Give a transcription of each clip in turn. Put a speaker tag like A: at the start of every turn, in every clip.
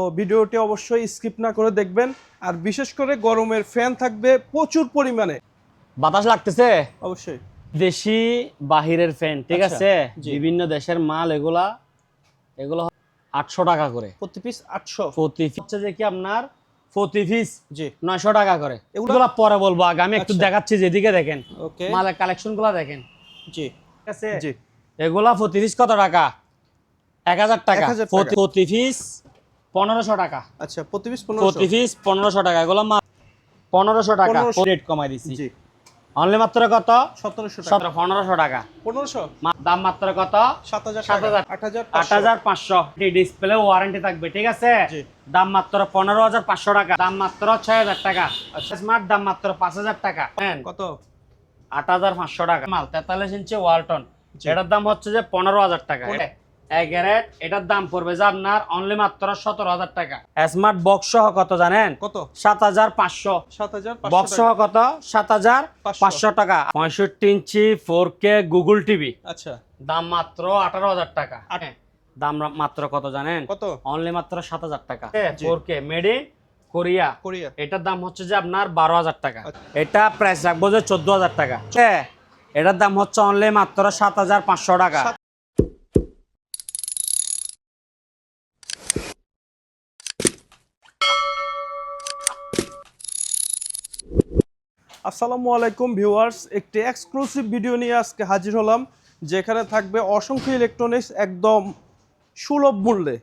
A: তো ভিডিওটি অবশ্যই স্কিপ না করে দেখবেন। আর বিশেষ করে গরমের ফ্যান থাকবে প্রচুর পরিমাণে।
B: বাতাস লাগতেছে
A: অবশ্যই
B: দেশি বাহিরের ফ্যান, ঠিক
A: আচ্ছা,
B: আছে।
A: জি।
B: বিভিন্ন দেশের মাল, এগুলো 800 টাকা করে
A: প্রতি পিস 800।
B: প্রতি হচ্ছে যে কি আপনার প্রতি পিস
A: জি।
B: 900 টাকা করে।
A: এগুলো
B: এগুলো পরে বলবো, আগে আমি একটু
A: আচ্ছা।
B: দেখাচ্ছি, যেদিকে দেখেন
A: ওকে।
B: মালের কালেকশন গুলা দেখেন,
A: জি।
B: ঠিক আছে।
A: জি।
B: এগুলা প্রতি পিস কত টাকা? 1000 টাকা।
A: 1000 টাকা।
B: প্রতি পিস 1500 টাকা।
A: আচ্ছা, প্রতি পিস
B: প্রতি
A: 1500।
B: পিস 1500 টাকা। এগুলো 1500 টাকা
A: 1500
B: রেট কমাই দিছি।
A: জি।
B: অনলি মাত্র কত?
A: 1700 টাকা।
B: 1500 টাকা।
A: 1500।
B: দাম মাত্র কত?
A: 7000 টাকা।
B: 7000 8500। ডিসপ্লে ওয়ারেন্টি থাকবে, ঠিক আছে।
A: জি।
B: দাম মাত্র 15500 টাকা। দাম মাত্র 6000 টাকা। স্মার্ট দাম মাত্র 5000 টাকা।
A: কত?
B: 8500 টাকা। মাল 43 ইঞ্চি ওয়ালটন, এটার দাম হচ্ছে যে 15000 টাকা। এগারেট এটার দাম পড়বে যে আপনার অনলি মাত্র 17000 টাকা। স্মার্ট বক্স সহ কত জানেন?
A: কত?
B: 7500।
A: 7500
B: বক্স সহ কত? 7500 টাকা। 65 ইঞ্চি 4K গুগল টিভি,
A: আচ্ছা।
B: দাম মাত্র 18000 টাকা। দাম মাত্র কত জানেন?
A: কত?
B: অনলি মাত্র 7000 টাকা।
A: জি।
B: 4K made in Korea.
A: Korea.
B: এটার দাম হচ্ছে যে আপনার 12000 টাকা। এটা প্রাইস রাখবো যে 14000 টাকা। এটার দাম হচ্ছে অনলি মাত্র 7500 টাকা।
A: আসসালামু আলাইকুম ভিউয়ার্স, একটি এক্সক্লুসিভ ভিডিও নিয়ে আজকে হাজির হলাম, যেখানে থাকবে অসংখ্য ইলেকট্রনিক্স একদম সুলভ মূল্যে।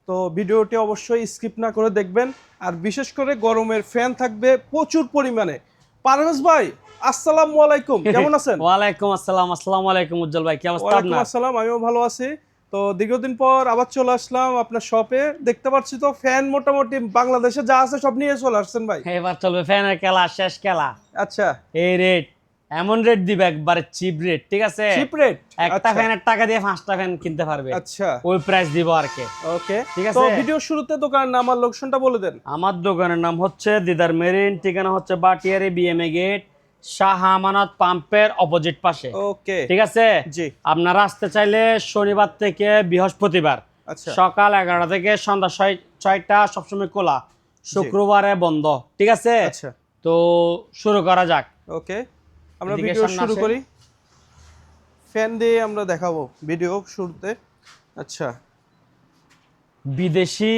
A: তো ভিডিওটি অবশ্যই স্কিপ না করে দেখবেন। আর বিশেষ করে গরমের ফ্যান থাকবে প্রচুর পরিমাণে। পারভেজ ভাই, আসসালামু আলাইকুম, কেমন আছেন?
B: ওয়ালাইকুম আসসালাম। আসসালামু আলাইকুম উজ্জ্বল ভাই, কি অবস্থা
A: ওয়ালাইকুম
B: আপনার?
A: আসসালাম, আমিও ভালো আছি। তো দীর্ঘদিন পর আবার চলে আসলাম আপনার শপে। দেখতে পাচ্ছি তো ফ্যান মোটামুটি বাংলাদেশে যা আছে সব নিয়ে চলে আসছেন ভাই।
B: এবার চলবে ফ্যানের খেলা, শেষ খেলা।
A: আচ্ছা।
B: এই রেট, এমন রেট দিবে একবারে চিপ রেট, ঠিক আছে।
A: Chip rate?
B: একটা ফ্যানের টাকা দিয়ে 5টা ফ্যান কিনতে পারবে।
A: আচ্ছা,
B: ওই প্রাইস দিব আর কি।
A: ওকে,
B: ঠিক
A: তো
B: আছে।
A: ভিডিও শুরুতে দোকানের নাম আর লোকেশনটা বলে দেন।
B: আমার দোকানের নাম হচ্ছে দিদার মেরিন, ঠিকানা হচ্ছে বাটিয়ারি বিএমএ গেট, শাহ আমানত পাম্পের অপোজিট পাশে।
A: ওকে,
B: ঠিক আছে।
A: জি।
B: আপনারা আসতে চাইলে শনিবার থেকে বৃহস্পতিবার
A: আচ্ছা,
B: সকাল 11টা থেকে সন্ধ্যা 6টা সবসময় খোলা, শুক্রবারে বন্ধ, ঠিক আছে।
A: আচ্ছা,
B: তো শুরু করা যাক।
A: ওকে, আমরা
B: এদিকে
A: ভিডিও
B: সামনে
A: শুরু
B: আসেন।
A: করি। ফ্যান দিয়ে আমরা দেখাবো ভিডিও শুরুতে। আচ্ছা,
B: বিদেশি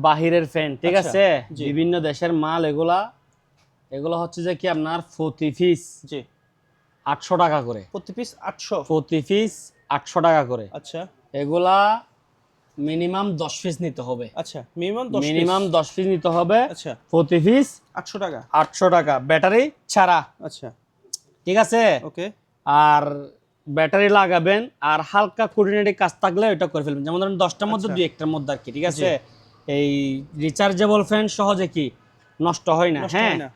B: বাহিরের ফ্যান, ঠিক
A: আচ্ছা,
B: আছে।
A: জি।
B: বিভিন্ন দেশের মাল, এগুলো হচ্ছে যে কি আপনার প্রতি পিস
A: জি।
B: 800 টাকা করে।
A: প্রতি পিস 800।
B: প্রতি পিস 800 টাকা করে।
A: আচ্ছা,
B: এগুলা মিনিমাম 10 পিস নিতে হবে।
A: আচ্ছা, মিনিমাম 10 পিস।
B: মিনিমাম 10 পিস নিতে হবে।
A: আচ্ছা,
B: প্রতি পিস
A: 800 টাকা।
B: 800 টাকা ব্যাটারি ছাড়া,
A: আচ্ছা,
B: ঠিক আছে।
A: ওকে,
B: আর ব্যাটারি লাগাবেন, আর হালকা খুঁটিনাটি কাজ থাকলে ওটা করে ফেলবেন, যেমন ধরেন 10টার মধ্যে
A: আচ্ছা।
B: 2-1টার মধ্যে আর কি, ঠিক আছে। এই রিচার্জেবল ফ্যান সহজে কি নষ্ট হয় না।
A: নষ্ট
B: হ্যাঁ,
A: হয় না।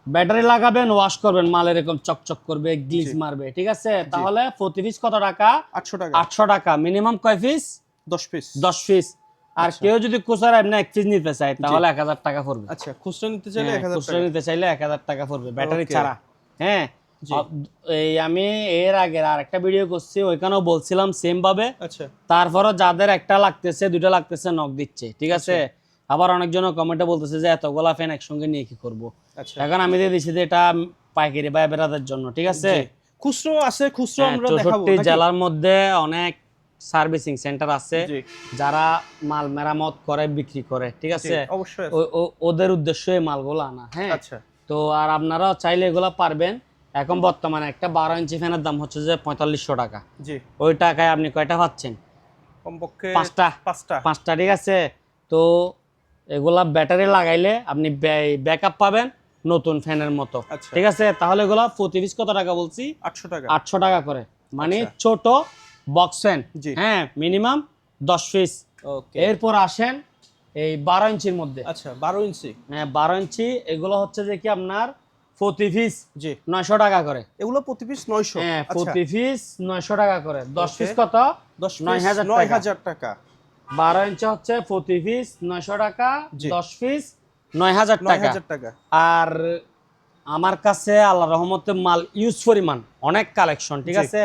B: ব্যাটারি লাগাবেন, ওয়াশ করবেন, মাল এরকম চকচক করবে, গ্লিজ মারবে, ঠিক আছে। তাহলে প্রতি পিস কত টাকা?
A: 800 টাকা।
B: 800 টাকা। মিনিমাম কয় পিস?
A: 10 পিস।
B: 10 পিস। আর
A: আচ্ছা।
B: কেউ যদি খুচরা এমনি 1 পিস নিতে চায় তাহলে 1000 টাকা পড়বে।
A: আচ্ছা, খুচরা নিতে চাইলে
B: হ্যাঁ,
A: 1000
B: খুচরা
A: টাকা।
B: নিতে চাইলে 1000 টাকা পড়বে ব্যাটারি
A: Okay.
B: ছাড়া। হ্যাঁ,
A: জি।
B: এই আমি এর আগে আরেকটা ভিডিও করছি, ওইখানেও বলছিলাম সেম ভাবে।
A: আচ্ছা,
B: তারপরও যাদের একটা লাগতেছে, দুটো লাগতেছে, নক দিচ্ছে, ঠিক আছে। আবার অনেকজন কমেন্টে বলতেছে যে এতগুলা ফ্যান একসঙ্গে নিয়ে কি করব।
A: আচ্ছা।
B: এখন আমি দিয়ে দিচ্ছি যে এটা পাইকারি ভাই বেরাদের জন্য, ঠিক আছে।
A: জি। খুচরো আছে, খুচরো আমরা দেখাবো
B: 64
A: নাকি?
B: জেলার মধ্যে অনেক সার্ভিসিং সেন্টার আছে,
A: জি।
B: যারা মাল মেরামত করে বিক্রি করে, ঠিক আছে।
A: জি, অবশ্যই আছে।
B: ওদের উদ্দেশ্য এই মালগুলো আনা। হ্যাঁ,
A: আচ্ছা,
B: তো আর আপনারাও চাইলে এগুলো পারবেন। এখন বর্তমানে একটা 12 ইঞ্চি ফ্যানের দাম হচ্ছে যে 4500 টাকা।
A: জি।
B: ওই টাকায় আপনি কয়টা পাচ্ছেন?
A: কমপক্ষে
B: 5টা।
A: 5টা।
B: 5টা, ঠিক আছে। তো এগুলা ব্যাটারি লাগাইলে আপনি ব্যাকআপ পাবেন নতুন ফ্যানের মতো,
A: আচ্ছা।
B: ঠিক আছে। তাহলে এগুলা প্রতি পিস কত টাকা বলছি?
A: 800 টাকা।
B: 800 টাকা করে, মানে
A: আচ্ছা।
B: ছোট বক্স ফ্যান।
A: জি।
B: হ্যাঁ, মিনিমাম 10 পিস।
A: ওকে।
B: এরপর আসেন এই 12 ইঞ্চির মধ্যে।
A: আচ্ছা, 12 ইঞ্চি।
B: হ্যাঁ, 12 ইঞ্চি। এগুলো হচ্ছে যে কি আপনার প্রতি পিস
A: জি।
B: 900 টাকা করে।
A: এগুলো প্রতি পিস 900।
B: হ্যাঁ,
A: আচ্ছা।
B: প্রতি পিস 900 টাকা করে। 10
A: Okay.
B: পিস কত?
A: 10 পিস
B: 9000 টাকা।
A: 9000 টাকা।
B: 12 ইঞ্চি হচ্ছে প্রতি পিস 900 টাকা,
A: জি।
B: 10 পিস 9000 টাকা।
A: 9000 টাকা।
B: আর আমার কাছে আল্লাহর রহমতে মাল ইউজ পরিমাণ অনেক কালেকশন, ঠিক
A: জি।
B: আছে।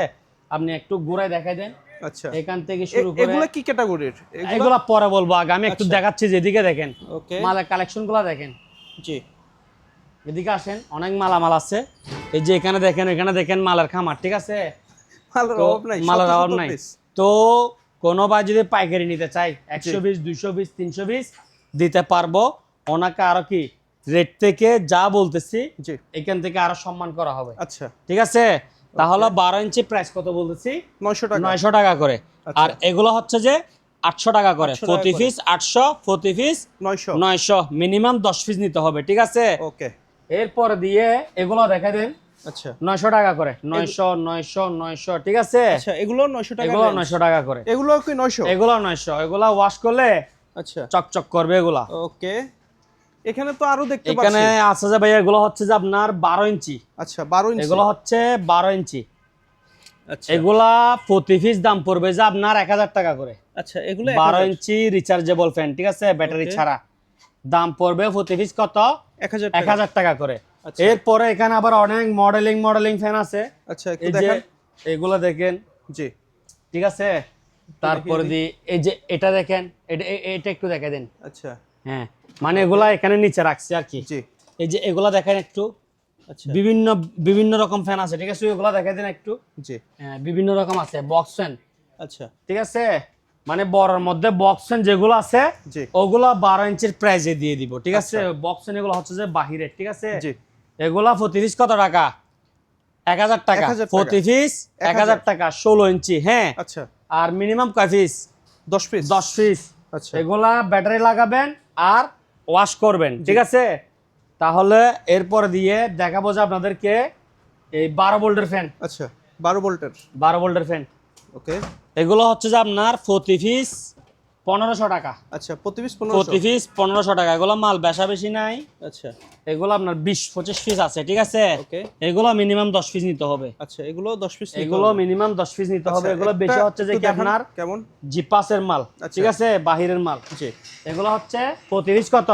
B: আপনি একটু ঘুরাই দেখাই দেন।
A: আচ্ছা,
B: এখান থেকে শুরু করে
A: এগুলা কি ক্যাটাগরির?
B: এগুলা পরে বলবো, আগে আমি একটু
A: আচ্ছা।
B: দেখাচ্ছি, যেদিকে দেখেন
A: ওকে,
B: মালের কালেকশন গুলা দেখেন,
A: জি,
B: এদিকে আসেন, অনেক মালামাল আছে। এই যে এখানে দেখেন, এখানে দেখেন মালের খামার, ঠিক আছে?
A: মালের
B: তো
A: অভাব নাই,
B: মালের
A: শত
B: অভাব
A: শত
B: নাই।
A: piece।
B: তো কোনো ভাই যদি পাইকারি নিতে চাই 120, 220, 320 দিতে পারবো। ওনাকে আরো কি রেট থেকে যা বলতেছি
A: জি,
B: এখান থেকে আরো সম্মান করা হবে,
A: আচ্ছা,
B: ঠিক আছে? তাহলে 12 ইঞ্চি প্রাইস কত বলতেছি?
A: 900 টাকা।
B: 900 টাকা করে।
A: আচ্ছা।
B: আর এগুলো হচ্ছে যে 800 টাকা করে,
A: 800 টাকা
B: প্রতি
A: করে।
B: পিস 800, প্রতি পিস
A: 900।
B: 900, মিনিমাম 10 পিস নিতে হবে, ঠিক আছে?
A: ওকে,
B: এরপর দিয়ে এগুলো দেখা দেন
A: আচ্ছা,
B: 900 টাকা করে, 900, 900, 900, ঠিক আছে?
A: আচ্ছা, এগুলো 900 টাকা।
B: এগুলো 900 টাকা করে,
A: এগুলো কি 900?
B: এগুলো 900, এগুলো ওয়াশ করলে
A: আচ্ছা,
B: চকচক করবে এগুলা।
A: ওকে, এখানে তো আরো দেখতে
B: এখানে
A: পাচ্ছি।
B: আছে যে ভাই, এগুলো হচ্ছে যে আপনার 12 ইঞ্চি,
A: আচ্ছা, 12 ইঞ্চি।
B: এগুলো হচ্ছে 12 ইঞ্চি।
A: আচ্ছা,
B: এগুলা প্রতি পিস দাম পড়বে যে আপনার 1000 টাকা করে।
A: আচ্ছা, এগুলো
B: 12
A: 1000।
B: ইঞ্চি রিচার্জেবল ফ্যান, ঠিক আছে, ব্যাটারি
A: Okay.
B: ছাড়া, দাম পড়বে প্রতি পিস কত?
A: 1000 টাকা।
B: 1000 টাকা করে।
A: আচ্ছা।
B: এরপরে এখানে আবার অনেক মডেলিং ফ্যান আছে।
A: আচ্ছা, একটু
B: এই যে
A: দেখান।
B: এগুলো দেখেন,
A: জি,
B: ঠিক আছে? তারপরে
A: দিই।
B: এই যে এটা দেখেন, এটা একটু দেখে দিন।
A: আচ্ছা,
B: হ্যাঁ, মানে এগুলা এখানে নিচে রাখছি আর কি।
A: জি,
B: এই যে এগুলা দেখেন একটু,
A: আচ্ছা,
B: বিভিন্ন বিভিন্ন রকম ফ্যান আছে, ঠিক আছে? এগুলা দেখে দিন একটু।
A: জি,
B: হ্যাঁ, বিভিন্ন রকম আছে বক্স ফ্যান,
A: আচ্ছা,
B: ঠিক আছে? মানে বড়র মধ্যে বক্স ফ্যান যেগুলো আছে
A: জি,
B: ওগুলা 12 ইঞ্চির প্রাইসে দিয়ে দিব, ঠিক আছে?
A: আচ্ছা।
B: বক্স ফ্যান এগুলো হচ্ছে যে বাহিরের, ঠিক আছে?
A: জি,
B: এগুলা প্রতি পিস কত টাকা? 1000 টাকা
A: 1000 টাকা।
B: প্রতি পিস, 1000 টাকা, 16 ইঞ্চি। হ্যাঁ,
A: আচ্ছা,
B: আর মিনিমাম কয় পিস?
A: 10 পিস।
B: 10 পিস।
A: আচ্ছা,
B: এগুলা ব্যাটারি লাগাবেন আর ওয়াশ করবেন, ঠিক আছে? তাহলে এরপর দিয়ে দেখাবো যে আপনাদেরকে এই 12 ভোল্টের ফ্যান,
A: আচ্ছা, 12 ভোল্টের।
B: 12 ভোল্টের ফ্যান।
A: ওকে,
B: এগুলো হচ্ছে যে আপনার প্রতি পিস 1500 টাকা,
A: আচ্ছা, প্রতি পিস
B: প্রতি
A: 1500।
B: পিস 1500 টাকা। এগুলো মাল বেশা বেশি নাই,
A: আচ্ছা,
B: এগুলো আপনার 20-25 পিস আছে, ঠিক আছে?
A: ওকে,
B: এগুলো মিনিমাম 10 পিস নিতে হবে,
A: আচ্ছা, এগুলো 10 পিস।
B: এগুলো মিনিমাম 10 পিস নিতে হবে। এগুলো বেশি হচ্ছে যে কি আপনার
A: কেমন?
B: জিপাসের মাল,
A: আচ্ছা।
B: ঠিক আছে, বাহিরের মাল।
A: জি,
B: এগুলো হচ্ছে প্রতি পিস কত?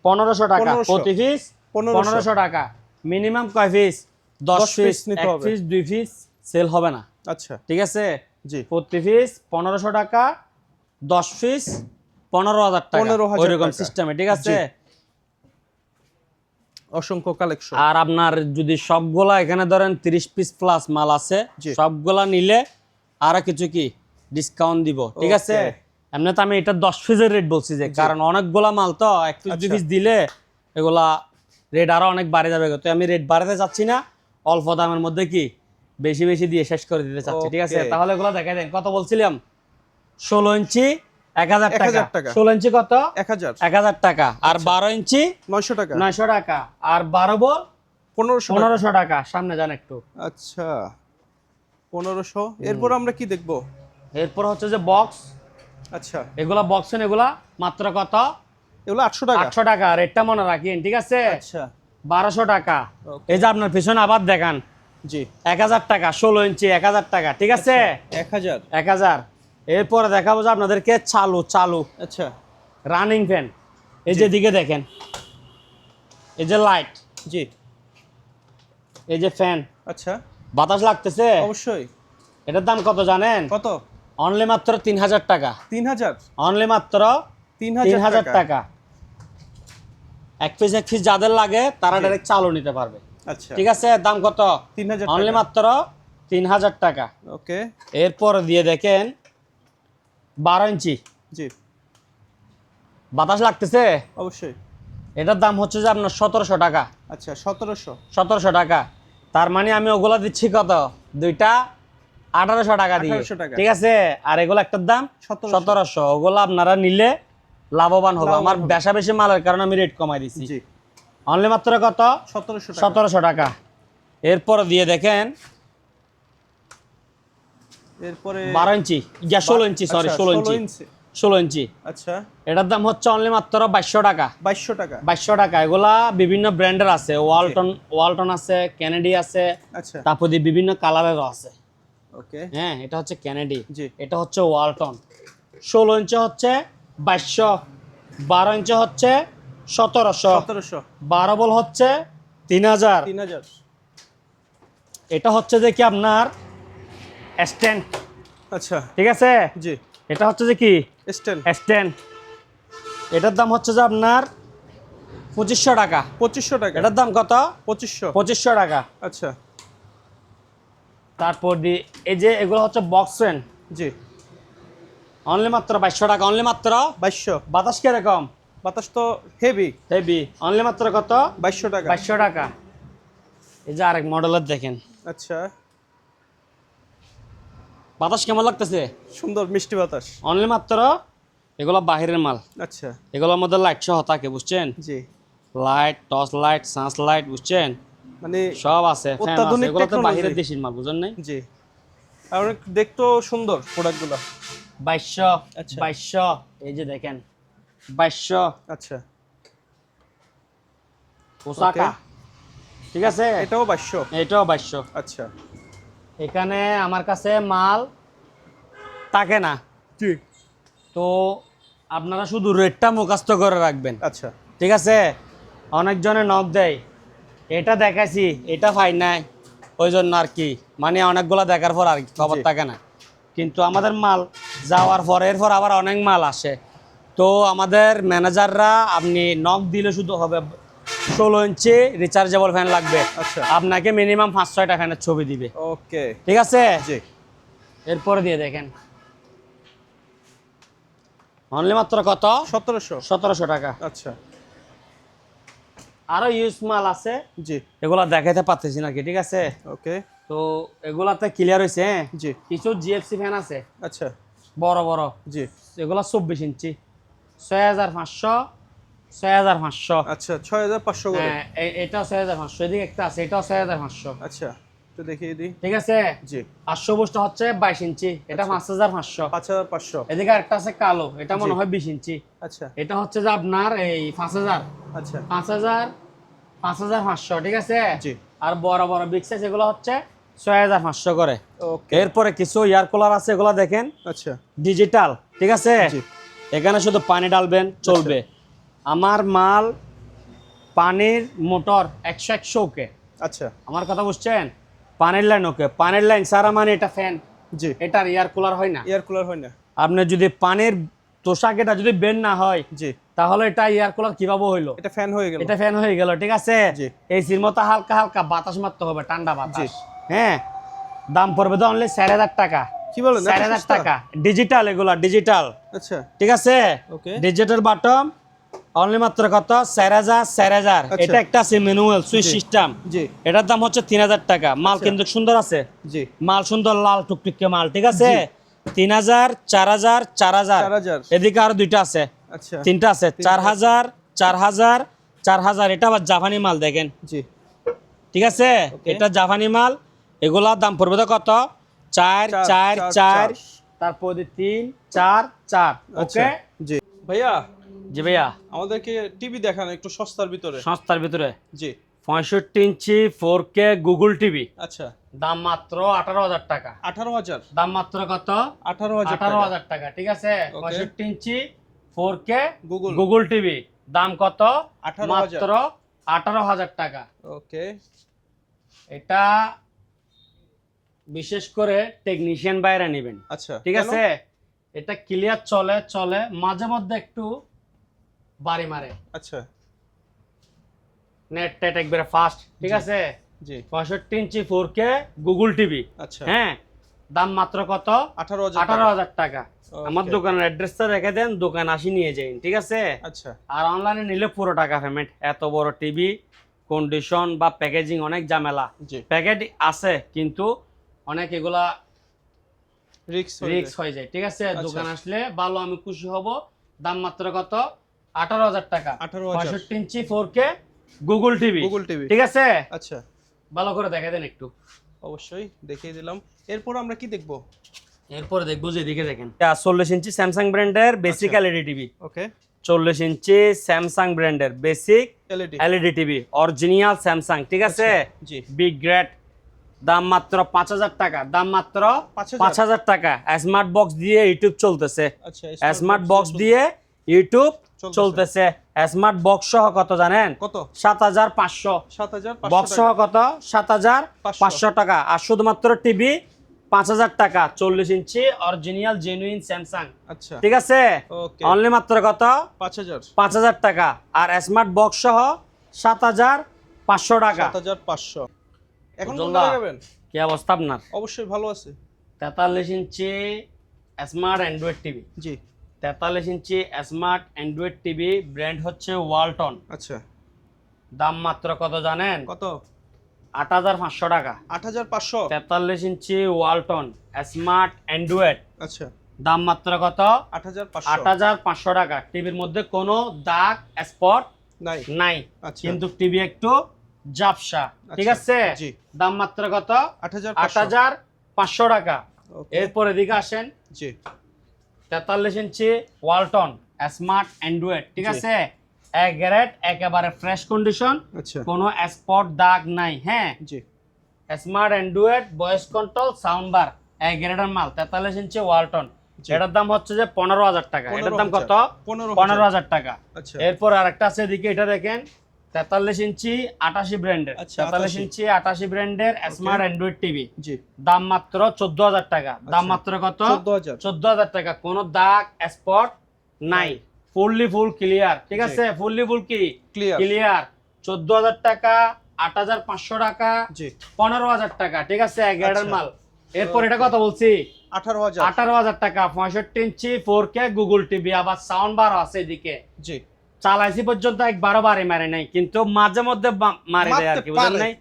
B: 1500 টাকা
A: 1500
B: প্রতি পিস, 1500 টাকা। মিনিমাম কয় পিস? 10
A: 10
B: পিস
A: piece নিতে
B: 1
A: হবে।
B: পিস 2 পিস সেল হবে না,
A: আচ্ছা,
B: ঠিক আছে?
A: জি,
B: প্রতি পিস 1500 টাকা, 10 পিস 15,000 টাকা,
A: 15,000
B: ওইরকম
A: টাকা।
B: সিস্টেমে, ঠিক আছে?
A: জি। অসংখ্য কালেকশন।
B: আর আপনার যদি সবগুলা এখানে ধরেন 30 পিস প্লাস মাল আছে,
A: জি।
B: সবগুলা নিলে আরো কিছু কি ডিসকাউন্ট দিব, ঠিক আছে?
A: Okay.
B: এমনি তো আমি এটা 10 পিসের রেট বলছি যে, কারণ অনেকগুলা মাল তো 1 পিস 2
A: আচ্ছা।
B: পিস দিলে এগুলা রেট আরো অনেক বাড়ে যাবে। তো আমি রেট বাড়াতে চাচ্ছি না, অল্প দামের মধ্যে কি বেশি বেশি দিয়ে শেষ করে দিতে চাচ্ছি, ঠিক আছে?
A: Okay.
B: তাহলে এগুলা দেখাই দেন, কত বলছিলাম? 16 ইঞ্চি 1000 টাকা।
A: 1000 টাকা।
B: 16 ইঞ্চি কত?
A: 1000।
B: 1000 টাকা। আর 12 ইঞ্চি
A: 900 টাকা।
B: 900 টাকা। আর 12 বল
A: 1500 টাকা।
B: 1500 টাকা। সামনে যান একটু।
A: আচ্ছা, 1500। এরপর আমরা কি দেখব?
B: এরপর হচ্ছে যে বক্স,
A: আচ্ছা,
B: এগুলা বক্স এগুলা মাত্র কত?
A: এগুলো 800 টাকা।
B: 800 টাকা। রেটটা মনে রাখেন, ঠিক আছে?
A: আচ্ছা,
B: 1200 টাকা।
A: Okay.
B: এই যে আপনার পিছনে আবার দেখান,
A: জি,
B: 1000 টাকা, 16 ইঞ্চি 1000 টাকা, ঠিক আছে?
A: 1000।
B: 1000। এরপরে দেখাবো যে আপনাদেরকে চালু
A: আচ্ছা,
B: রানিং ফ্যান। এই যে দিকে দেখেন, এই যে লাইট,
A: জি,
B: এই যে ফ্যান,
A: আচ্ছা,
B: বাতাস লাগতেছে।
A: অবশ্যই।
B: এটার দাম কত জানেন?
A: কত?
B: অনলি মাত্র 3000 টাকা।
A: 3000।
B: অনলি মাত্র 3000 টাকা। এক পিস যাদের লাগে তারা
A: জি।
B: ডাইরেক্ট চালু নিতে পারবে,
A: আচ্ছা,
B: ঠিক আছে? দাম কত?
A: 3000
B: অনলি
A: টাকা।
B: মাত্র 3000 টাকা।
A: ওকে,
B: এরপর দিয়ে দেখেন 12 ইঞ্চি,
A: জি,
B: বাতাস লাগতেছে।
A: অবশ্যই।
B: এটার দাম হচ্ছে যে আপনার 1700 টাকা।
A: আচ্ছা, 1700।
B: 1700 টাকা। তার মানে আমি ওগুলা দিচ্ছি কত? দুইটা 1800 টাকা দিয়ে,
A: 1800 টাকা।
B: ঠিক আছে? আর এগুলো একটার দাম
A: 1700।
B: 1700। ওগুলো আপনারা নিলে লাভবান হবে। আমার
A: হবে।
B: বেশা বেশি মালের কারণে আমি রেট কমাই দিচ্ছি।
A: জি,
B: অনলি মাত্র কত?
A: 1700 টাকা।
B: 1700 টাকা। এরপর দিয়ে দেখেন
A: এরপরে
B: 12 ইঞ্চি, 16 ইঞ্চি, সরি
A: আচ্ছা,
B: 16 ইঞ্চি, 16 ইঞ্চি।
A: আচ্ছা,
B: এটার দাম হচ্ছে অনলি মাত্র 2200 টাকা।
A: 2200 টাকা।
B: 2200 টাকা। এগুলা বিভিন্ন ব্র্যান্ডের আছে, ওয়ালটন আছে, কেনেডি আছে,
A: আচ্ছা,
B: তারপর দিয়ে বিভিন্ন কালারেরও আছে।
A: ওকে,
B: হ্যাঁ, এটা হচ্ছে কেনেডি,
A: জি,
B: এটা হচ্ছে ওয়ালটন। 16 ইঞ্চি হচ্ছে 2200, 12 ইঞ্চি হচ্ছে 1700,
A: 1700।
B: 12 বল হচ্ছে 3000।
A: 3000।
B: এটা হচ্ছে যে কি আপনার স্ট্যান্ড,
A: আচ্ছা
B: ঠিক আছে।
A: জি।
B: এটা হচ্ছে যে কি
A: স্ট্যান্ড।
B: স্ট্যান্ড, এটার দাম হচ্ছে যে আপনার 2500 টাকা।
A: 2500 টাকা।
B: এটার দাম কত?
A: 2500।
B: 2500 টাকা।
A: আচ্ছা
B: তারপর দি এই যে এগুলো হচ্ছে বক্স ফ্যান,
A: জি।
B: অনলি মাত্র 2200 টাকা। অনলি মাত্র
A: 2200।
B: বাতাস কিরকম?
A: বাতাস তো হেভি।
B: হেভি। অনলি মাত্র কত?
A: 2200 টাকা।
B: 2200 টাকা। এই যে আরেক মডেলের দেখেন,
A: আচ্ছা
B: বাতাস কেমন লাগতেছে?
A: সুন্দর মিষ্টি বাতাস।
B: অনলি মাত্র, এগুলো বাহিরের মাল,
A: আচ্ছা
B: এগুলোর মধ্যে লাইট সহ থাকে বুঝছেন,
A: জি।
B: লাইট, টর্চ লাইট, সান্স লাইট, বুঝছেন,
A: মানে
B: সব আছে, ফ্যান আছে।
A: অত্যাধুনিক
B: এগুলো তো
A: টেকনোলজি।
B: বাহিরের দেশের মাল, বুঝেন নাই?
A: জি। আর অনেক দেখতেও সুন্দর প্রোডাক্টগুলো।
B: 2200।
A: আচ্ছা।
B: 2200, এই যে দেখেন 2200
A: আচ্ছা
B: ওসাকা, ঠিক আছে।
A: এটাও 2200।
B: এটাও 2200।
A: আচ্ছা
B: এখানে আমার কাছে মাল থাকে না,
A: জি।
B: তো আপনারা শুধু রেটটা মুখস্থ করে রাখবেন,
A: আচ্ছা
B: ঠিক আছে। অনেকজনে নক দেয়, এটা দেখাইছি, এটা পাই নাই, ওই জন্য আর কি, মানে অনেকগুলো দেখার পর আর কি খবর
A: জি।
B: থাকে না। কিন্তু আমাদের মাল যাওয়ার পর এরপর আবার অনেক মাল আসে, তো আমাদের ম্যানেজাররা আপনি নক দিলে শুধু হবে 16 ইঞ্চি রিচার্জেবল ফ্যান লাগবে,
A: আচ্ছা
B: আপনাকে মিনিমাম 5-6টা ফ্যানের ছবি দিবে,
A: ওকে
B: ঠিক আছে।
A: জি।
B: এরপরে দিয়ে দেখেন, অনলি মাত্র কত?
A: 1700।
B: 1700 টাকা।
A: আচ্ছা
B: আরো ইউজ মাল আছে,
A: জি।
B: এগুলা দেখাইতে পারতেছি নাকি, ঠিক আছে।
A: ওকে
B: তো এগুলাতে ক্লিয়ার হয়েছে, হ্যাঁ।
A: জি।
B: কিছু জিএফসি ফ্যান আছে
A: আচ্ছা
B: বড় বড়,
A: জি।
B: এগুলা 24 ইঞ্চি, 6500, 6500।
A: আচ্ছা 6500 করে।
B: হ্যাঁ, এটা 6500, এদিকে একটা আছে, এটাও 6500,
A: আচ্ছা একটু দেখিয়ে দিই।
B: ঠিক আছে।
A: জি।
B: 500 বুস্টটা হচ্ছে 22 ইঞ্চি, এটা 5500।
A: 5500।
B: এদিকে আরেকটা আছে কালো, এটা মনে
A: জি।
B: হয় 20 ইঞ্চি,
A: আচ্ছা
B: এটা হচ্ছে যে আপনার এই 5000,
A: আচ্ছা
B: 5500, ঠিক আছে।
A: জি।
B: আর বড় বড় বিগ সাইজ এগুলো হচ্ছে 6500 করে।
A: ওকে
B: এরপরে কিছু এয়ার কুলার আছে, এগুলো দেখেন
A: আচ্ছা
B: ডিজিটাল, ঠিক আছে।
A: জি।
B: এখানে শুধু পানি ডালবেন চলবে। আমার মাল পানির মোটর 100 ওকে,
A: আচ্ছা
B: আমার কথা বুঝছেন, পানির লাইন ওকে, পানির লাইন সারা মানে এটা ফ্যান,
A: জি।
B: এটার এয়ার কুলার হয় না।
A: এয়ার কুলার হয় না।
B: আপনি যদি পানির তোষাক এটা যদি বের না হয়,
A: জি।
B: তাহলে এটা এয়ার কুলার কিভাবে হইলো?
A: এটা ফ্যান হয়ে গেল।
B: এটা ফ্যান হয়ে গেল, ঠিক আছে।
A: জি।
B: এসির মতো হালকা হালকা বাতাস মারতে হবে, ঠান্ডা
A: জি।
B: বাতাস, হ্যাঁ। দাম পড়বে তো অনলি 4500 টাকা।
A: কি বলেন, এত
B: 4500
A: সস্তা?
B: টাকা, ডিজিটাল, এগুলা ডিজিটাল,
A: আচ্ছা
B: ঠিক আছে।
A: ওকে
B: ডিজিটাল বাটন অনলি মাত্র কত? 4000।
A: আচ্ছা।
B: এটা একটা আছে ম্যানুয়াল সুইচ
A: জি।
B: সিস্টেম,
A: জি
B: এটার দাম হচ্ছে 3000 টাকা। মাল
A: আচ্ছা।
B: কিন্তু সুন্দর আছে,
A: জি।
B: মাল সুন্দর লাল টুকটুকে মাল, ঠিক আছে।
A: জি।
B: 3000, 4000, 4000,
A: 4000।
B: এদিকে আরো দুইটা আছে,
A: আচ্ছা
B: তিনটা আছে, 4000, 4000, 4000। এটা আবার জাপানি মাল দেখেন,
A: জি।
B: ঠিক আছে।
A: ওকে।
B: এটা জাপানি মাল, এগুলার দাম পড়বে তো কত? 4, 4, 4, তারপর 3, 4, 4।
A: আচ্ছা
B: ওকে
A: জি। ভাইয়া
B: জি ভাইয়া,
A: আমাদেরকে টিভি দেখান একটু সস্তার ভিতরে।
B: সংস্থার ভিতরে
A: জি
B: 65 ইঞ্চি 4K গুগল টিভি,
A: আচ্ছা
B: দাম মাত্র 18000 টাকা।
A: 18000।
B: দাম মাত্র কত?
A: 18000 টাকা।
B: 18000 টাকা, ঠিক আছে।
A: ওকে।
B: 65 ইঞ্চি 4K
A: গুগল।
B: গুগল টিভি, দাম কত?
A: 18000।
B: মাত্র 18000 টাকা।
A: ওকে
B: এটা বিশেষ করে টেকনিশিয়ান বাইরে নেবেন,
A: আচ্ছা
B: ঠিক
A: কেন?
B: আছে। এটা ক্লিয়ার চলে চলে মাঝে মধ্যে একটু বাড়ি মারে,
A: আচ্ছা
B: নেট টেট একবারে ফাস্ট, ঠিক
A: জি।
B: আছে।
A: জি
B: 65 ইঞ্চি 4K গুগল টিভি,
A: আচ্ছা
B: হ্যাঁ, দাম মাত্র কত?
A: 18000 টাকা।
B: 18000 টাকা।
A: ওকে।
B: আমার দোকানের অ্যাড্রেসটা রেখে দেন, দোকান আসি নিয়ে যাইন, ঠিক আছে।
A: আচ্ছা
B: আর অনলাইনে নিলে পুরো টাকা পেমেন্ট। এত বড় টিভি কন্ডিশন বা প্যাকেজিং অনেক ঝামেলা,
A: জি
B: প্যাকেট আছে কিন্তু অনেক এগুলা
A: রিক্স
B: রিস্ক হয়ে যায়, ঠিক আছে।
A: আচ্ছা।
B: দোকান আসলে ভালো, আমি খুশি হব। দাম মাত্র কত? 18000 টাকা।
A: 18000।
B: 65 ইঞ্চি 4K Google TV,
A: Google TV.
B: ঠিক আছে।
A: আচ্ছা
B: ভালো করে দেখা দেন একটু।
A: অবশ্যই দেখিয়ে দিলাম। এরপর আমরা কি দেখব?
B: এরপরে দেখবো যে এদিকে দেখেন, 40 ইঞ্চি স্যামসাং ব্র্যান্ডের বেসিক
A: আচ্ছা।
B: এলইডি টিভি,
A: ওকে
B: 40 ইঞ্চি স্যামসাং ব্র্যান্ডের basic
A: LED.
B: LED TV, original Samsung, ঠিক আছে।
A: জি
B: বিগ গ্রেড, দাম মাত্র 5000 টাকা। দাম মাত্র 5000 টাকা। স্মার্ট বক্স দিয়ে ইউটিউব চলতেছে,
A: আচ্ছা
B: স্মার্ট বক্স দিয়ে ইউটিউব চলতেছে। স্মার্ট বক্স সহ কত জানেন?
A: কত?
B: 7500।
A: 7500
B: বক্স সহ কত? 7500 টাকা। আর শুধুমাত্র টিভি 5000 টাকা 40 ইঞ্চি অরিজিনাল জেনুইন স্যামসাং।
A: আচ্ছা
B: ঠিক আছে,
A: ওকে
B: অনলি মাত্র কত?
A: 5000
B: 5000 টাকা। আর স্মার্ট বক্স সহ 7500 টাকা।
A: 7500। এখন কোনটা
B: উজ্জ্বলদা,
A: লাগাবেন?
B: কি অবস্থা আপনার?
A: অবশ্যই ভালো আছে।
B: 43 ইঞ্চি স্মার্ট অ্যান্ড্রয়েড টিভি।
A: জি
B: 43 ইঞ্চি স্মার্ট অ্যান্ড্রয়েড টিভি, ব্র্যান্ড হচ্ছে ওয়ালটন।
A: আচ্ছা
B: দাম মাত্র কত জানেন?
A: কত?
B: 8500 টাকা।
A: 8500।
B: 43 ইঞ্চি ওয়ালটন স্মার্ট অ্যান্ড্রয়েড,
A: আচ্ছা
B: দাম মাত্র কত?
A: 8500।
B: 8500 টাকা। টিভির মধ্যে কোনো দাগ স্পট
A: নাই।
B: নাই,
A: আচ্ছা
B: কিন্তু টিভি একটু ঝাপসা। ঠিক আছে,
A: জি
B: দাম মাত্র কত?
A: 8500।
B: 8500 টাকা।
A: ওকে
B: এরপর এদিকে আসেন,
A: জি
B: 43 ইঞ্চি ওয়ালটন স্মার্ট অ্যান্ড্রয়েড। ঠিক
A: জি।
B: আছে, এক গ্যারেট, একেবারে ফ্রেশ কন্ডিশন,
A: আচ্ছা
B: কোনো স্পট দাগ নাই। হ্যাঁ,
A: জি
B: smart android, voice control, sound bar, এক গ্যারেটের মাল। 43 ইঞ্চি ওয়ালটন,
A: জি।
B: এটার দাম হচ্ছে যে 15000 টাকা। এটার দাম কত? 15000 টাকা।
A: আচ্ছা
B: এরপর আরেকটা আছে এদিকে, এটা দেখেন 43 ইঞ্চি 88 ব্র্যান্ডের।
A: আচ্ছা,
B: 43
A: 88
B: ইঞ্চি 88 ব্র্যান্ডের স্মার্ট অ্যান্ড্রয়েড টিভি,
A: জি
B: দাম মাত্র 14000 টাকা। দাম
A: আচ্ছা।
B: মাত্র কত?
A: 14000।
B: 14000 টাকা। কোনো দাগ স্পট নাই, ফুললি ফুল ক্লিয়ার। ঠিক
A: জি।
B: আছে, ফুললি ফুল কি
A: ক্লিয়ার।
B: ক্লিয়ার। 14000 টাকা, 8500 টাকা,
A: জি
B: 15000 টাকা। ঠিক আছে, 11
A: আচ্ছা।
B: মাল। এরপর এটা কত বলছি?
A: 18000।
B: 18000 টাকা। 65 ইঞ্চি 4K গুগল টিভি, আবার সাউন্ড বার আছে এদিকে।
A: জি
B: চালাইছি পর্যন্ত একবারও বাড়ি মারে নাই, কিন্তু মাঝে মধ্যে মারি দেয় আর কি,
A: মারতে
B: বুঝলেন
A: পারে।
B: নাই?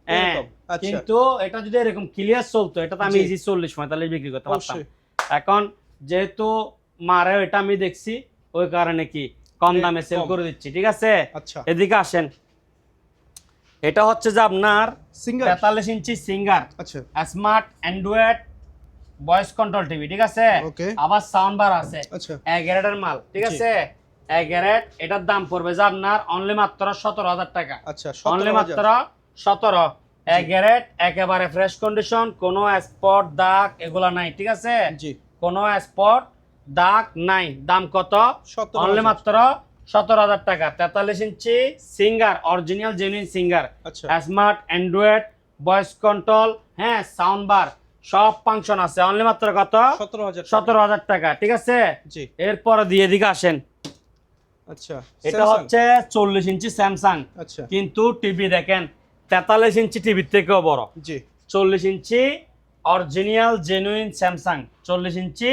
B: হ্যাঁ,
A: এরকম। আচ্ছা।
B: কিন্তু এটা যদি এরকম ক্লিয়ার চলতো, এটা তো আমি
A: জি।
B: ইজি 40-45 বিক্রি করতে পারতাম।
A: অবশ্যই।
B: এখন যেহেতু মারে, এটা আমি দেখছি, ওই কারণে কি কম
A: রেট
B: দামে সেল
A: কম।
B: করে দিচ্ছি। ঠিক আছে,
A: আচ্ছা
B: এদিকে আসেন। এটা হচ্ছে যে আপনার
A: সিঙ্গার।
B: 43 ইঞ্চি সিঙ্গার
A: আচ্ছা
B: smart android voice control TV. ঠিক আছে,
A: ওকে
B: আবার সাউন্ড বার আছে।
A: আচ্ছা
B: এক গ্যারেটের মাল। ঠিক
A: জি।
B: আছে, এক গ্যারেট। এটার দাম পড়বে যে আপনার অনলি মাত্র 17000 টাকা।
A: আচ্ছা
B: অনলি
A: 17000।
B: মাত্র 17। এক গ্যারেট, একেবারে ফ্রেশ কন্ডিশন, কোনো স্পট দাগ এগুলা নাই। ঠিক আছে,
A: জি
B: কোনো স্পট দাগ নাই। দাম কত?
A: 17000।
B: অনলি মাত্র 17000 টাকা। 43 ইঞ্চি সিঙ্গার, অরিজিনাল জেনুইন সিঙ্গার,
A: আচ্ছা
B: স্মার্ট অ্যান্ড্রয়েড, ভয়েস কন্ট্রোল, হ্যাঁ সাউন্ড বার, সব ফাংশন আছে। অনলি মাত্র কত?
A: 17000।
B: 17000 টাকা। ঠিক আছে,
A: জি
B: এরপর দিয়ে দিকে আসেন।
A: আচ্ছা
B: এটা
A: Samsung।
B: হচ্ছে 40 ইঞ্চি স্যামসাং,
A: আচ্ছা
B: কিন্তু টিভি দেখেন 43 ইঞ্চি টিভির থেকেও বড়।
A: জি
B: 40 inch original genuine Samsung, 40 inch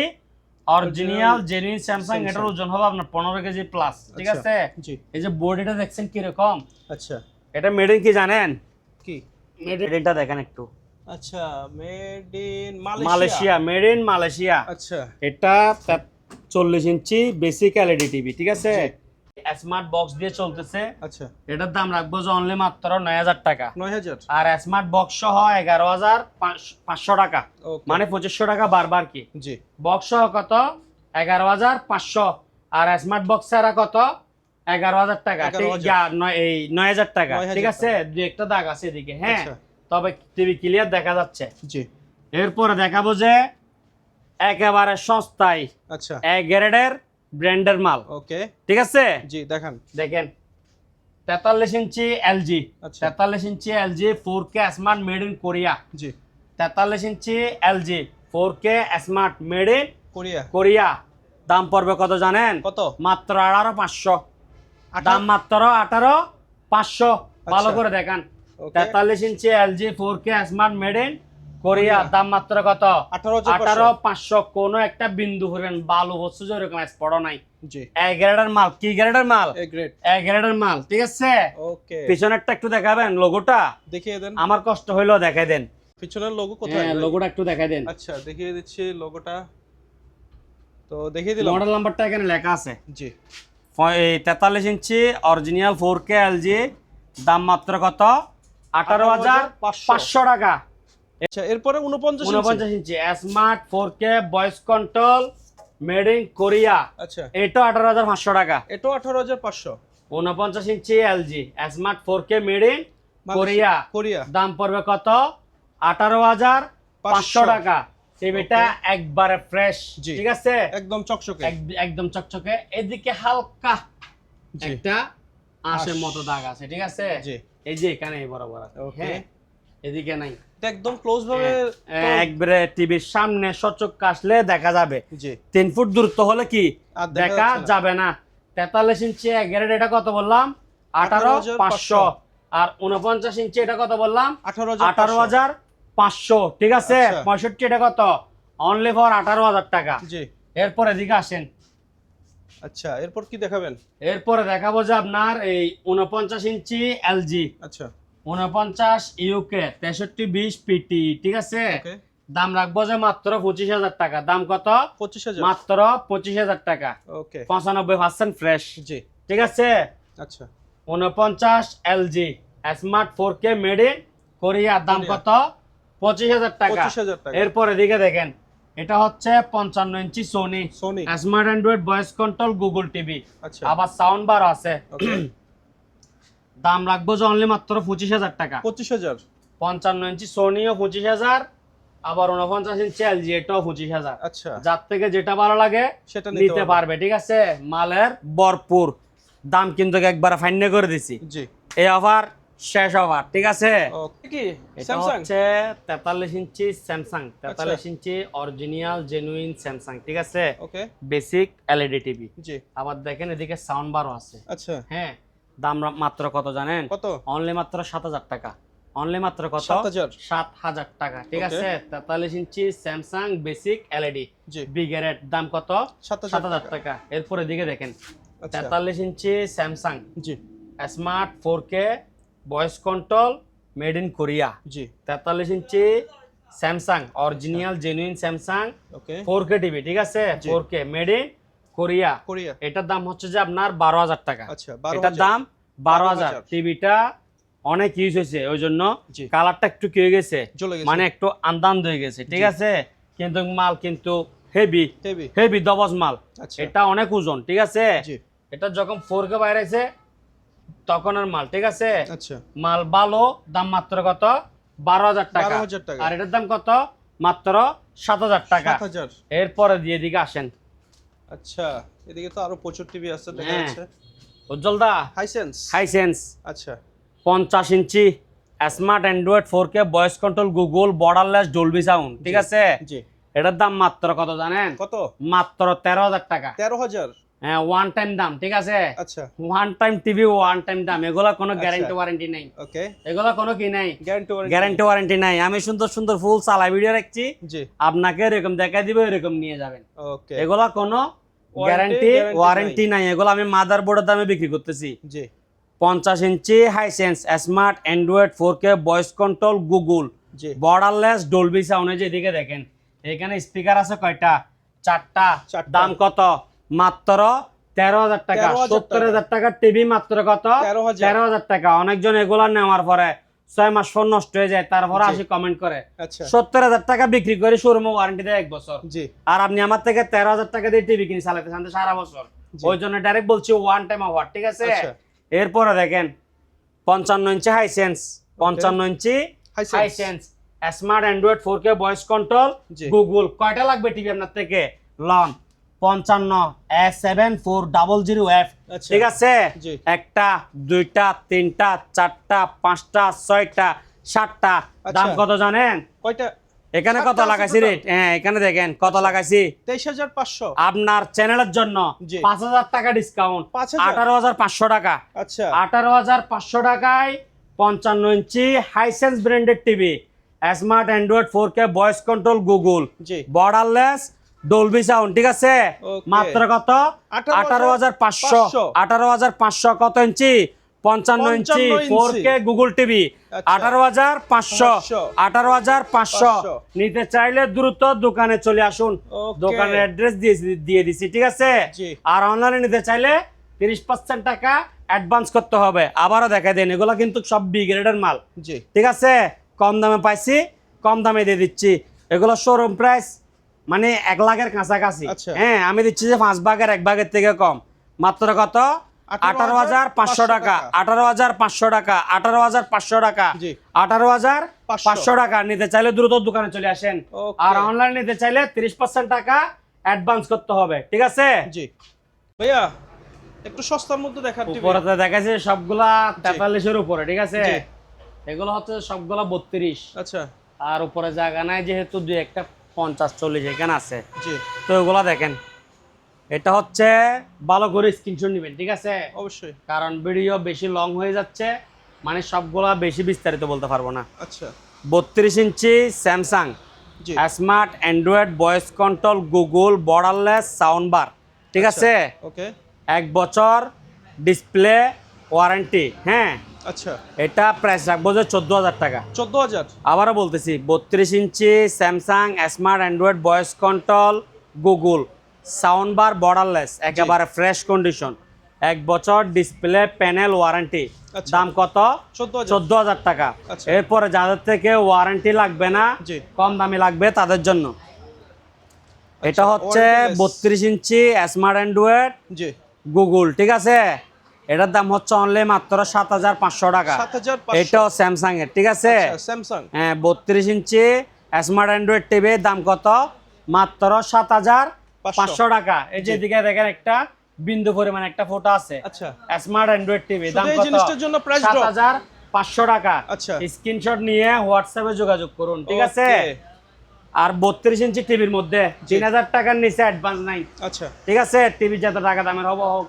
B: original genuine Samsung.
A: Samsung।
B: এটার ওজন হবে আপনার 15 কেজি প্লাস। ঠিক
A: আচ্ছা,
B: আছে,
A: জি
B: এই যে বোর্ড, এটা দেখছেন কিরকম?
A: আচ্ছা
B: এটা মেড ইন কি জানেন?
A: কি?
B: মেড ইনটা দেখেন একটু।
A: আচ্ছা made in
B: Malaysia, made in Malaysia.
A: আচ্ছা
B: এটা 40 ইঞ্চি বেসিক এলইডি টিভি। ঠিক আছে,
A: জি।
B: স্মার্ট বক্স দিয়ে চলতেছে।
A: আচ্ছা
B: এটার দাম রাখবো যে অনলি মাত্র 9000 টাকা।
A: 9000।
B: আর স্মার্ট বক্স সহ 11500 টাকা,
A: ওকে
B: মানে 2500 টাকা বারবার কি।
A: জি
B: বক্স সহ কত? 11500। আর স্মার্ট বক্স ছাড়া কত? 11000 টাকা।
A: 11,000
B: এই 9000 টাকা।
A: 9000
B: ঠিক আছে, দুই একটা দাগ আছে এদিকে। হ্যাঁ,
A: আচ্ছা
B: তবে টিভি ক্লিয়ার দেখা যাচ্ছে।
A: জি
B: এরপরে দেখাবো যে একেবারে সস্তায়
A: আচ্ছা
B: এক গ্রেডের ব্র্যান্ডের মাল।
A: ওকে
B: ঠিক আছে,
A: জি দেখান।
B: দেখেন 43 ইঞ্চি এলজি,
A: আচ্ছা
B: 43 inch LG 4K smart made in Korea.
A: জি
B: 43 inch LG 4K smart made in
A: Korea.
B: Korea. দাম পড়বে কত জানেন?
A: কত?
B: মাত্র 18500। দাম মাত্র 18500। ভালো
A: আচ্ছা।
B: করে দেখান।
A: Okay
B: 43 inch LG 4K smart made in Korea, দাম মাত্র কত?
A: 18500।
B: 18500। কোনো একটা বিন্দু হলেন ভালো হচ্ছে যে এরকম স্পটও নাই।
A: জি
B: এ গ্রেডের মাল। কি গ্রেডের মাল?
A: A grade.
B: এ গ্রেডের মাল। ঠিক আছে,
A: ওকে
B: পিছনেরটা একটু দেখাবেন, লোগোটা
A: দেখিয়ে দেন।
B: আমার কষ্ট হইলো দেখাই দেন।
A: পিছনের লোগো কোথায়?
B: হ্যাঁ, লোগোটা একটু দেখাই দেন।
A: আচ্ছা দেখিয়ে দিচ্ছি লোগোটা, তো দেখিয়ে দিলাম।
B: মডেল নাম্বারটা এখানে লেখা আছে।
A: জি
B: 43 ইঞ্চি অরিজিনাল 4K এলজি, দাম মাত্র কত? 18500 টাকা।
A: আচ্ছা এরপরে 49 inch.
B: 49 inch smart 4K voice control made in Korea,
A: আচ্ছা
B: এটা 18500 টাকা।
A: এটাও 18500।
B: 49 inch LG smart 4K made in Korea,
A: Korea.
B: দাম পড়বে কত? 18500 টাকা। টিভিটা একবারে ফ্রেশ।
A: জি।
B: ঠিক আছে,
A: একদম চকচকে।
B: একদম চকচকে। এদিকে হালকা
A: জি।
B: একটা আঁশের
A: আঁশ।
B: মতো দাগ আছে। ঠিক আছে,
A: জি
B: এই যে এখানে বরাবর আছে।
A: ওকে।
B: হ্যাঁ, এদিকে নাই।
A: এটা একদম ক্লোজ ভাবে
B: একবারে টিভির সামনে সচক্ষে আসলে দেখা যাবে।
A: জি
B: 3 ফুট দূরত্ব হলে কি
A: আর দেখা
B: দেখা
A: যাচ্ছে না।
B: যাবে না। 43 ইঞ্চি এক গ্রেড এটা কত বললাম 18,500, আর 49 ইঞ্চি এটা কত বললাম 18,500, ঠিক আছে।
A: আচ্ছা।
B: 65 এটা কত অনলি ফর 18,000 টাকা।
A: জি
B: এরপর এদিকে আসেন,
A: আচ্ছা এরপর কি দেখাবেন?
B: এরপরে দেখাবো যে আপনার এই 49 ইঞ্চি এলজি,
A: আচ্ছা
B: 49 ইউকে 6320 পিটি, ঠিক আছে।
A: ওকে
B: দাম রাখবো যে মাত্র 25,000 টাকা। দাম কত
A: 25,000
B: মাত্র 25,000 টাকা,
A: ওকে
B: 95% ফ্রেশ,
A: জি
B: ঠিক আছে।
A: আচ্ছা
B: 49 LG smart 4K made in Korea, দাম
A: কোরিয়া।
B: কত 25,000 টাকা।
A: 25,000 টাকা
B: এরপর এদিকে দেখেন, এটা হচ্ছে 55 inch Sony
A: Sony
B: smart android voice control Google TV,
A: আচ্ছা
B: আবার সাউন্ড বার আছে।
A: ওকে
B: দাম রাখবো যে অনলি মাত্র 25,000 টাকা।
A: 25,000
B: 55 ইঞ্চি সোনিও 25,000, আবার 49 ইঞ্চি এলজি এটাও 25,000।
A: আচ্ছা
B: যার থেকে যেটা ভালো লাগে
A: সেটা
B: নিতে পারবে, ঠিক আছে। মালের ভরপুর, দাম কিন্তু একবার ফাইনাল করে দিছি।
A: জি
B: এই অফার শেষ অফার, ঠিক আছে।
A: ওকে কি
B: এটা
A: স্যামসাং
B: হচ্ছে 43 inch Samsung, 43 inch original genuine Samsung, ঠিক আছে।
A: Okay
B: basic LED TV.
A: জি
B: আবার দেখেন এদিকে সাউন্ড বারও আছে।
A: আচ্ছা
B: হ্যাঁ, দাম মাত্র কত জানেন?
A: কত
B: অনলি মাত্র 7,000 টাকা। অনলি মাত্র কত
A: 7,000
B: 7,000 টাকা, ঠিক
A: Okay.
B: আছে। 43 ইঞ্চি স্যামসাং বেসিক এলইডি
A: জি
B: বিগের দাম কত
A: 7,000
B: টাকা। এরপর এদিকে দেখেন
A: আচ্ছা
B: 43 ইঞ্চি স্যামসাং
A: জি
B: smart 4K voice control made in Korea,
A: জি
B: 43 inch Samsung original genuine Samsung
A: okay
B: 4K TV, ঠিক আছে।
A: জি।
B: 4K made in Korea.
A: Korea
B: এটার দাম হচ্ছে যে আপনার 12,000 টাকা।
A: আচ্ছা
B: এটার
A: 12,000
B: দাম 12,000।
A: 12,000
B: টিভিটা অনেক ইউজ হয়েছে, ওই জন্য
A: জি
B: কালারটা একটু কি হয়ে গেছে,
A: জ্বলে গেছে
B: মানে একটু আন্দান হয়ে গেছে, ঠিক
A: জি।
B: আছে। কিন্তু মাল কিন্তু হেভি
A: হেভি
B: হেভি দবজ মাল।
A: আচ্ছা
B: এটা অনেক ওজন, ঠিক আছে।
A: জি
B: এটা যখন 4K বাইরেছে তখনের মাল, ঠিক আছে।
A: আচ্ছা
B: মাল ভালো, দাম মাত্র কত 12,000 টাকা।
A: 12,000 টাকা
B: আর এটার দাম কত মাত্র 7,000 টাকা।
A: 7,000
B: এরপরে দিয়ে দিকে আসেন,
A: আচ্ছা এদিকে তো আরো প্রচুর টিভি আছে দেখা
B: হ্যাঁ।
A: যাচ্ছে
B: উজ্জ্বল দা
A: হাইসেন্স
B: হাইসেন্স
A: আচ্ছা
B: 50 inch smart android 4K voice control Google borderless Dolby sound, ঠিক আছে।
A: জি
B: এটার দাম মাত্র কত জানেন?
A: কত
B: মাত্র 13,000 টাকা।
A: 13,000
B: হ্যাঁ, ওয়ান টাইম দাম, ঠিক আছে।
A: আচ্ছা
B: one time TV one time দাম, এগুলা কোনো
A: আচ্ছা।
B: গ্যারান্টি ওয়ারেন্টি নাই,
A: ওকে
B: এগুলা কোনো কি নাই,
A: গ্যারান্টি
B: গ্যারান্টি ওয়ারেন্টি নাই। আমি সুন্দর সুন্দর ফুল চালা ভিডিও রাখছি,
A: জি
B: আপনাকে এরকম দেখাই দিব, এরকম নিয়ে যাবেন।
A: ওকে
B: এগুলা কোনো গ্যারান্টি
A: guarantee
B: ওয়ারেন্টি নাই। এগুলো আমি মাদার বোর্ডের দামে বিক্রি করতেছি।
A: জি
B: 50 inch Hisense smart android 4K voice control Google
A: জি
B: বর্ডারলেস ডলবি সাউন্ড। যে এদিকে দেখেন, এখানে স্পিকার আছে কয়টা? 4টা।
A: চারটা।
B: দাম কত? মাত্র 13,000 টাকা।
A: 13,000
B: 70,000 টাকার টিভি মাত্র কত?
A: 13,000
B: 13,000 টাকা। অনেকজন এগুলা নেওয়ার পরে 6 মাস ফোন নষ্ট হয়ে যায়, তারপরে
A: জি।
B: আসি কমেন্ট করে।
A: আচ্ছা
B: 70,000 টাকা বিক্রি করে শোরুমে ওয়ারেন্টি দেয় 1 বছর।
A: জি
B: আর আপনি আমার থেকে 13,000 টাকা দিয়ে টিভি কিনে চালাতে চান সারা বছর,
A: জি।
B: ওই জন্য ডাইরেক্ট বলছি ওয়ান টাইম অফার, ঠিক আছে।
A: আচ্ছা।
B: এরপরে দেখেন 55 ইঞ্চি হাইসেন্স, 55 ইঞ্চি
A: Hisense।
B: Hisense smart android 4K voice control
A: জি।
B: গুগল। কয়টা লাগবে টিভি আপনার থেকে? লন 55 S7400F,
A: আচ্ছা।
B: ঠিক আছে।
A: জি।
B: একটা, দুইটা, তিনটা, চারটা, পাঁচটা, ছয়টা, সাতটা। দাম
A: আচ্ছা।
B: কত জানেন?
A: কয়টা?
B: এখানে কত
A: 7টা আছে
B: লাগাইছি
A: total?
B: রেট? হ্যাঁ, এখানে দেখেন কত লাগাইছি।
A: 23,500
B: আপনার চ্যানেলের জন্য
A: জি।
B: 5,000 টাকা ডিসকাউন্ট,
A: 5,000
B: 18,500 টাকা।
A: আচ্ছা
B: 18,500 টাকায় 55 inch Hisense branded TV smart android 4K voice control Google
A: জি
B: বর্ডারলেস ডলবি সাউন্ড, ঠিক আছে।
A: Okay।
B: মাত্র কত? 18,500। 18,500 কত ইঞ্চি? 55 ইঞ্চি
A: 55
B: 4K গুগল টিভি।
A: আচ্ছা।
B: 18,500। 18,500 নিতে চাইলে দ্রুত দোকানে চলে আসুন।
A: Okay।
B: দোকানের অ্যাড্রেস দিয়ে দিছি, ঠিক আছে।
A: জি।
B: আর অনলাইনে নিতে চাইলে 30% টাকা অ্যাডভান্স করতে হবে। আবারও দেখাই দেন, এগুলো কিন্তু সব বি গ্রেডের মাল,
A: জি
B: ঠিক আছে। কম দামে পাইছি, কম দামে দিয়ে দিচ্ছি। এগুলো শোরুম প্রাইস মানে 1 লাখের কাছাকাছি।
A: আচ্ছা।
B: হ্যাঁ, আমি দিচ্ছি যে 5 ভাগের 1 ভাগের থেকে কম। মাত্র কত? 18,500 টাকা। 18,500 টাকা। 18,500 টাকা।
A: জি।
B: 18,500 টাকা। নিতে চাইলে দ্রুত দোকানে চলে আসেন।
A: Okay।
B: আর অনলাইন নিতে চাইলে 30% টাকা অ্যাডভান্স করতে হবে, ঠিক আছে।
A: জি ভাইয়া একটু সস্তার মধ্যে দেখার টিভি
B: উপরে দেখাচ্ছে সবগুলা 43 এর উপরে, ঠিক আছে।
A: জি।
B: এগুলো হচ্ছে সবগুলা 32।
A: আচ্ছা
B: আর উপরে জায়গা নাই যেহেতু দুই একটা 50-40 এখানে আছে।
A: জি
B: তো ওগুলা দেখেন, এটা হচ্ছে ভালো করে স্ক্রিনশট নেবেন, ঠিক আছে?
A: অবশ্যই।
B: কারণ ভিডিও বেশি লং হয়ে যাচ্ছে, মানে সবগুলা বেশি বিস্তারিত বলতে পারবো না।
A: আচ্ছা
B: 32 ইঞ্চি স্যামসাং
A: জি
B: smart android voice control Google borderless sound bar, ঠিক আছে?
A: ওকে
B: 1 বছর ডিসপ্লে ওয়ারেন্টি। হ্যাঁ,
A: আচ্ছা
B: এটা প্রাইস রাখবো যে 14,000 টাকা।
A: 14,000
B: আবারও বলতেছি, 32 inch Samsung smart android voice control Google sound bar borderless, একেবারে ফ্রেশ কন্ডিশন, 1 বছর ডিসপ্লে প্যানেল ওয়ারেন্টি।
A: আচ্ছা।
B: দাম কত? 14,000 টাকা।
A: আচ্ছা।
B: এরপরে যাদের থেকে ওয়ারেন্টি লাগবে না,
A: জি।
B: কম দামি লাগবে তাদের জন্য এটা হচ্ছে
A: warranty-less।
B: 32 ইঞ্চি স্মার্ট অ্যান্ড্রয়েড
A: জি
B: গুগল, ঠিক আছে? এটার দাম হচ্ছে অনলি মাত্র 7,500 টাকা।
A: 7,500
B: এটাও স্যামসাং এর, ঠিক আছে?
A: স্যামসাং
B: হ্যাঁ, 32 ইঞ্চি স্মার্ট অ্যান্ড্রয়েড টিভি দাম কত? মাত্র 7,500 টাকা। এই যে দিকে দেখেন একটা বিন্দু পরিমাণ একটা ফটো আছে।
A: আচ্ছা
B: স্মার্ট অ্যান্ড্রয়েড টিভি দাম
A: এই
B: কত?
A: জিনিসটার জন্য প্রাইস ড্রপ
B: 7,500 টাকা।
A: আচ্ছা।
B: স্ক্রিনশট নিয়ে হোয়াটসঅ্যাপে যোগাযোগ করুন, ঠিক আছে?
A: Okay।
B: আর 32 ইঞ্চি টিভির মধ্যে 3,000 টাকার নিচে অ্যাডভান্স নাই,
A: আচ্ছা
B: ঠিক আছে? টিভি যত টাকা দামের হবে হোক,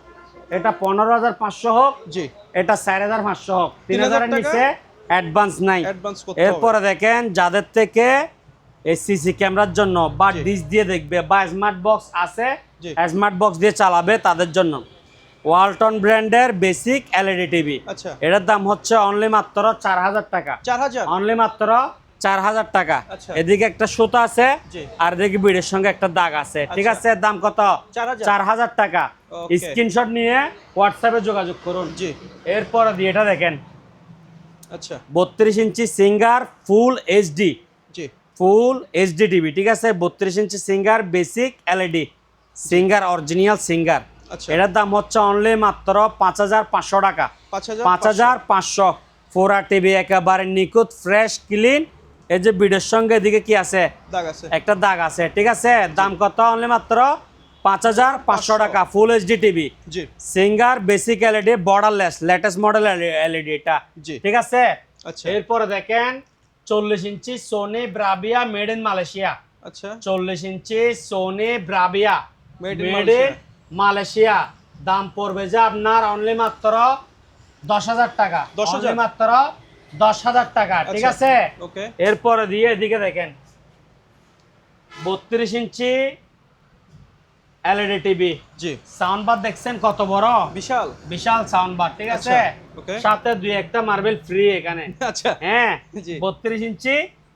B: এটা 15,500 হোক,
A: জি
B: এটা 4,500 হোক, 3,000 এর
A: টাকা
B: নিচে অ্যাডভান্স নাই।
A: অ্যাডভান্স করতে
B: এরপরে দেখেন যাদের থেকে এই সিসি ক্যামেরার জন্য বা
A: জি।
B: ডিশ দিয়ে দেখবে বা স্মার্ট বক্স আছে,
A: জি।
B: স্মার্ট বক্স দিয়ে চালাবে তাদের জন্য ওয়ালটন ব্র্যান্ডের বেসিক এলইডি টিভি।
A: আচ্ছা
B: এটার দাম হচ্ছে অনলি মাত্র 4,000 টাকা।
A: 4,000
B: অনলি মাত্র 4,000 টাকা।
A: আচ্ছা।
B: এদিকে একটা সুতা আছে
A: জি।
B: আর এদিকে বিড়ের সঙ্গে একটা দাগ আছে, ঠিক
A: আচ্ছা।
B: আছে? দাম কত?
A: 4,000
B: 4,000 টাকা।
A: Okay।
B: স্ক্রিনশট নিয়ে হোয়াটসঅ্যাপে যোগাযোগ করুন।
A: জি
B: এরপরে দিয়ে এটা দেখেন,
A: আচ্ছা
B: 32 ইঞ্চি সিঙ্গার ফুল এইচডি,
A: জি
B: ফুল এইচডি টিভি, ঠিক আছে? 32 inch Singer basic LED Singer original Singer.
A: আচ্ছা
B: এটার দাম হচ্ছে অনলি মাত্র 5,500 টাকা। 5,500 4 টিভি, একেবারে নিখুঁত ফ্রেশ ক্লিন। এই যে ভিডিওর সঙ্গে এদিকে কি আছে?
A: দাগ আছে
B: একটা দাগ আছে, ঠিক আছে? দাম কত? অনলি মাত্র 5,500 টাকা। ফুল এইচডি টিভি
A: জি
B: Singer basic LED borderless latest model LED এটা,
A: জি
B: ঠিক আছে?
A: আচ্ছা
B: এরপরে দেখেন 40 inch Sony Bravia made in Malaysia.
A: আচ্ছা
B: 40 inch Sony Bravia
A: Made in
B: made in Malaysia. দাম পড়বে যে আপনার অনলি মাত্র 10,000 টাকা।
A: 10,000
B: Only মাত্র 10,000 টাকা, ঠিক
A: আচ্ছা।
B: আছে?
A: ওকে
B: এরপরে দিয়ে এদিকে দেখেন 32 ইঞ্চি এলইডি টিভি
A: জি
B: সাউন্ড বার দেখছেন কত বড়?
A: বিশাল
B: বিশাল সাউন্ড বার, ঠিক আছে?
A: আচ্ছা, okay।
B: সাথে দুই একটা মার্বেল ফ্রি এখানে।
A: আচ্ছা
B: হ্যাঁ,
A: জি।
B: 32 ইঞ্চি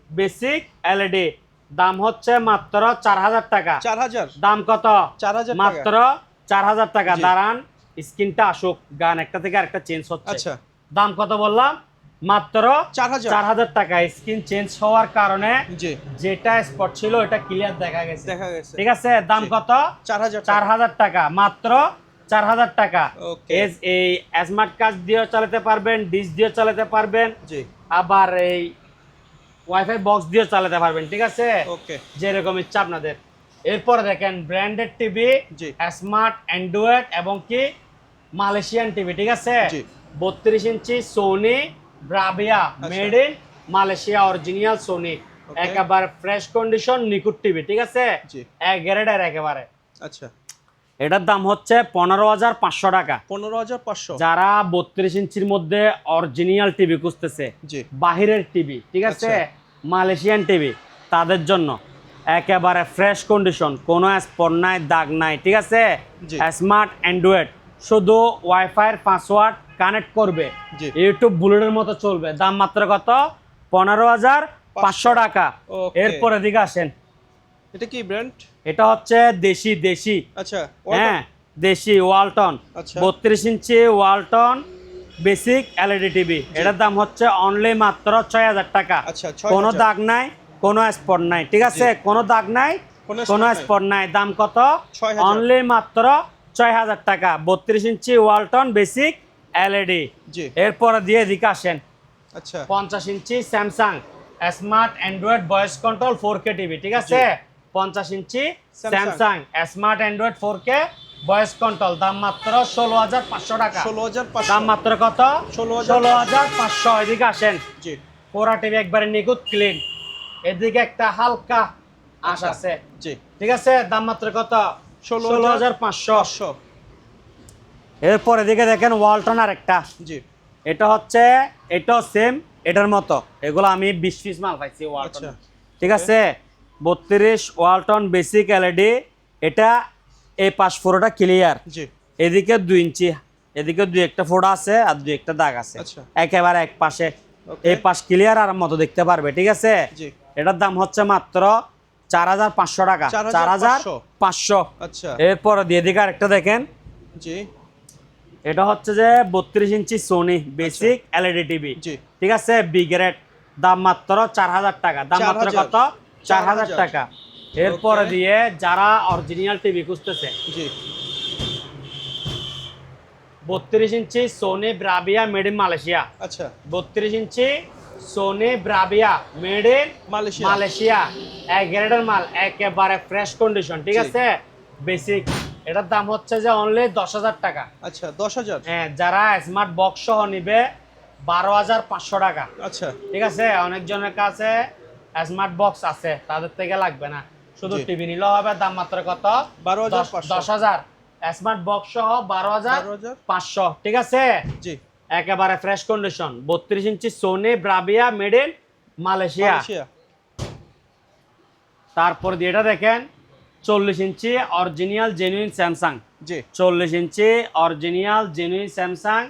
B: বেসিক এলইডি দাম হচ্ছে মাত্র 4,000 টাকা।
A: 4,000
B: দাম কত?
A: 4,000 টাকা।
B: মাত্র 4,000 টাকা।
A: জি।
B: দাঁড়ান স্ক্রিনটা আসুক, গান একটা থেকে আরেকটা চেঞ্জ হচ্ছে।
A: আচ্ছা
B: দাম কত বললাম? মাত্র
A: 4,000
B: 4,000 টাকা। স্ক্রিন চেঞ্জ হওয়ার কারণে
A: জি
B: যেটা স্পট ছিল এটা ক্লিয়ার দেখা গেছে,
A: দেখা গেছে
B: ঠিক আছে? দাম
A: জি।
B: কত?
A: 4,000
B: 4,000 টাকা। মাত্র 4,000 টাকা।
A: Okay।
B: এই স্মার্ট কার্ড দিয়েও চালাতে পারবেন, ডিশ দিয়েও চালাতে পারবেন,
A: জি
B: আবার এই ওয়াইফাই বক্স দিয়েও চালাতে পারবেন, ঠিক আছে?
A: ওকে
B: যেরকম ইচ্ছা আপনাদের। এরপরে দেখেন ব্র্যান্ডেড টিভি
A: জি
B: স্মার্ট অ্যান্ড্রয়েড এবং কি মালয়েশিয়ান টিভি, ঠিক আছে?
A: জি
B: 32 ইঞ্চি সোনি ব্রাভিয়া
A: আচ্ছা।
B: Made in Malaysia original Sony,
A: Okay।
B: একেবারে ফ্রেশ কন্ডিশন নিখুঁত টিভি, ঠিক আছে?
A: জি
B: এক গ্রেডের একেবারে।
A: আচ্ছা
B: এটার দাম হচ্ছে 15,500 টাকা।
A: 15,500
B: যারা 32 ইঞ্চির মধ্যে অরিজিনাল টিভি খুঁজতেছে,
A: জি
B: বাহিরের টিভি, ঠিক আছে?
A: আচ্ছা।
B: মালয়েশিয়ান টিভি, তাদের জন্য একেবারে ফ্রেশ কন্ডিশন, কোনো স্পট নাই, দাগ নাই, ঠিক আছে?
A: জি।
B: স্মার্ট অ্যান্ড্রয়েড, শুধু ওয়াইফাইয়ের পাসওয়ার্ড কানেক্ট করবে,
A: জি।
B: ইউটিউব বুলেটের মতো চলবে। দাম মাত্র কত? 15,500 টাকা।
A: Okay।
B: এরপরে দিকে আসেন,
A: এটা কি ব্র্যান্ড
B: এটা হচ্ছে দেশি
A: আচ্ছা
B: হ্যাঁ, দেশি ওয়ালটন
A: আচ্ছা।
B: 32 inch Walton basic LED TV. এটার দাম হচ্ছে অনলি মাত্র 6,000 টাকা।
A: আচ্ছা, 6,000
B: কোনো দাগ নাই, কোনো স্পট নাই, ঠিক আছে? কোনো দাগ নাই,
A: কোনো
B: কোনো
A: spot নাই।
B: স্পট নাই। দাম কত?
A: 6,000
B: অনলি মাত্র 6,000 টাকা। 32 ইঞ্চি ওয়ালটন বেসিক এলইডি।
A: জি
B: এরপরে দিয়ে এদিকে আসেন
A: আচ্ছা
B: 50 inch Samsung smart android voice control 4K TV, ঠিক আছে? 50 inch Samsung smart android 4K voice control দাম মাত্র 16,500 টাকা।
A: 16,500
B: দাম মাত্র কত?
A: 16,500
B: 16,500। এদিকে আসেন
A: জি
B: পুরা টিভি একবারে নিখুঁত ক্লিন, এদিকে একটা হালকা আশ
A: আচ্ছা।
B: আছে,
A: জি।
B: ঠিক আছে। দাম মাত্র কত? 16,500।
A: 500।
B: এরপর এদিকে দেখেন ওয়ালটন আর একটা,
A: জি।
B: এটা হচ্ছে, এটাও সেম এটার মতো। এগুলো আমি 20 পিস মাল পাইছি ওয়ালটন,
A: আচ্ছা।
B: ঠিক
A: Okay.
B: আছে। 32 ওয়ালটন বেসিক এলইডি। এটা এই পাশ পুরোটা ক্লিয়ার,
A: জি।
B: এদিকে 2 ইঞ্চি, এদিকে 2-1টা ফোঁটা আছে আর 2-1টা দাগ আছে,
A: আচ্ছা।
B: একেবারে এক পাশে।
A: Okay.
B: এই পাশ ক্লিয়ার আর মতো দেখতে পারবে, ঠিক আছে।
A: জি।
B: এটার দাম হচ্ছে মাত্র 4,500 টাকা।
A: 4,500
B: 4,500।
A: আচ্ছা।
B: এরপরে দিয়ে দিকে আরেকটা দেখেন,
A: জি।
B: এটা হচ্ছে যে 32 ইঞ্চি সোনি বেসিক এলইডি টিভি,
A: জি।
B: ঠিক আছে, বি গ্রেড। দাম মাত্র 4,000 টাকা। দাম মাত্র
A: 4,000
B: কত? 4,000 টাকা। এরপরে
A: Okay.
B: দিয়ে যারা অরিজিনাল টিভি খুঁজতেছে,
A: জি।
B: 32 ইঞ্চি Sony Bravia made in Malaysia.
A: আচ্ছা।
B: 32 ইঞ্চি Sony Bravia made in
A: Malaysia.
B: Malaysia, এক গ্রেডের মাল, একেবারে ফ্রেশ কন্ডিশন, ঠিক
A: জি।
B: আছে, বেসিক। এটার দাম হচ্ছে যে অনলি 10,000 টাকা।
A: আচ্ছা, 10,000।
B: হ্যাঁ, যারা স্মার্ট বক্স সহ নিবে 12,500 টাকা,
A: আচ্ছা।
B: ঠিক আছে। অনেকজনের কাছে স্মার্ট বক্স আছে, তাদের থেকে লাগবে না, শুধু
A: জি।
B: টিভি নিলেও হবে। দাম মাত্র কত?
A: 12,500।
B: 10,000। স্মার্ট বক্স সহ 12,500, ঠিক আছে।
A: জি।
B: একেবারে fresh condition, 32 inch Sony Bravia made in Malaysia.
A: Malaysia.
B: তারপর দিয়ে এটা দেখেন 40 ইঞ্চি অরিজিনাল জেনুইন স্যামসাং।
A: জি।
B: 40 inch original genuine Samsung